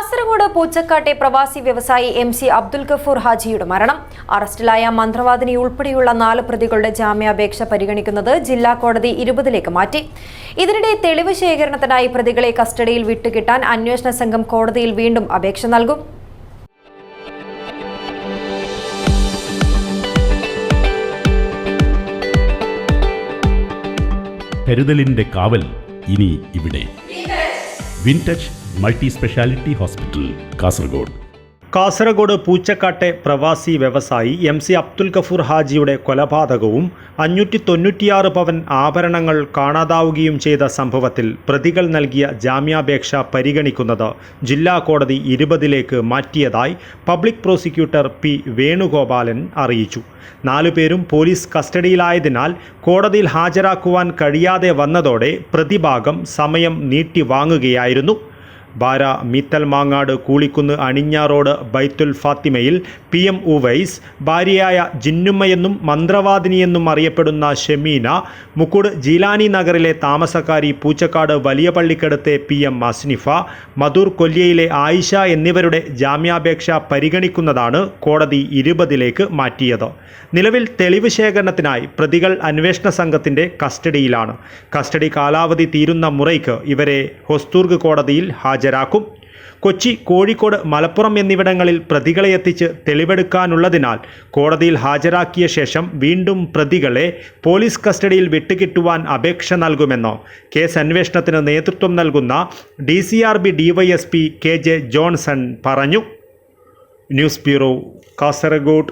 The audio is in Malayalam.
കാസർഗോഡ് പൂച്ചക്കാട്ടെ പ്രവാസി വ്യവസായി MC അബ്ദുൽ ഗഫൂർ ഹാജിയുടെ മരണം. അറസ്റ്റിലായ മന്ത്രവാദിനി ഉൾപ്പെടെയുള്ള 4 പ്രതികളുടെ ജാമ്യാപേക്ഷ പരിഗണിക്കുന്നത് ജില്ലാ കോടതി 20ലേക്ക് മാറ്റി. ഇതിനിടെ തെളിവ് ശേഖരണത്തിനായി പ്രതികളെ കസ്റ്റഡിയിൽ വിട്ടുകിട്ടാൻ അന്വേഷണ സംഘം കോടതിയിൽ വീണ്ടും അപേക്ഷ നൽകും. കരുതലിന്റെ കാവൽ ഇനി ഇവിടെ. Wintouch multi speciality hospital, Kasaragod. Kasaragod പൂച്ചക്കാട്ടെ പ്രവാസി വ്യവസായി MC അബ്ദുൽ ഗഫൂർ ഹാജിയുടെ കൊലപാതകവും 596 പവൻ ആഭരണങ്ങൾ കാണാതാവുകയും ചെയ്ത സംഭവത്തിൽ പ്രതികൾ നൽകിയ ജാമ്യാപേക്ഷ പരിഗണിക്കുന്നത് ജില്ലാ കോടതി 20ലേക്ക് മാറ്റിയതായി പബ്ലിക് പ്രോസിക്യൂട്ടർ P. വേണുഗോപാലൻ അറിയിച്ചു. 4 പേരും പോലീസ് കസ്റ്റഡിയിലായതിനാൽ കോടതിയിൽ ഹാജരാക്കുവാൻ കഴിയാതെ വന്നതോടെ പ്രതിഭാഗം സമയം നീട്ടി വാങ്ങുകയായിരുന്നു. ബാര മീത്തൽ മാങ്ങാട് കൂളിക്കുന്ന് അണിഞ്ഞ റോഡ് ബൈത്തുൽ ഫാത്തിമയിൽ PM ഉവൈസ്, ഭാര്യയായ ജിന്നുമ്മയെന്നും മന്ത്രവാദിനിയെന്നും അറിയപ്പെടുന്ന ഷെമീന, മുക്കൂട് ജീലാനി നഗറിലെ താമസക്കാരി പൂച്ചക്കാട് വലിയ പള്ളിക്കടുത്തെ PM അസ്നിഫ, മധൂർ കൊല്യയിലെ ആയിഷ എന്നിവരുടെ ജാമ്യാപേക്ഷ പരിഗണിക്കുന്നതാണ് കോടതി 20ലേക്ക് മാറ്റിയത്. നിലവിൽ തെളിവ് ശേഖരണത്തിനായി പ്രതികൾ അന്വേഷണ സംഘത്തിൻ്റെ കസ്റ്റഡിയിലാണ്. കസ്റ്റഡി കാലാവധി തീരുന്ന മുറയ്ക്ക് ഇവരെ ഹൊസ്ദുർഗ് കോടതിയിൽ ഹാജരാക്കും. കൊച്ചി, കോഴിക്കോട്, മലപ്പുറം എന്നിവിടങ്ങളിൽ പ്രതികളെ എത്തിച്ച് തെളിവെടുക്കാനുള്ളതിനാൽ കോടതിയിൽ ഹാജരാക്കിയ ശേഷം വീണ്ടും പ്രതികളെ പോലീസ് കസ്റ്റഡിയിൽ വിട്ടുകിട്ടുവാൻ അപേക്ഷ നൽകുമെന്ന് കേസ് അന്വേഷണത്തിന് നേതൃത്വം നൽകുന്ന DCRB DYSP KJ ജോൺസൺ പറഞ്ഞു. News bureau, Kasaragod.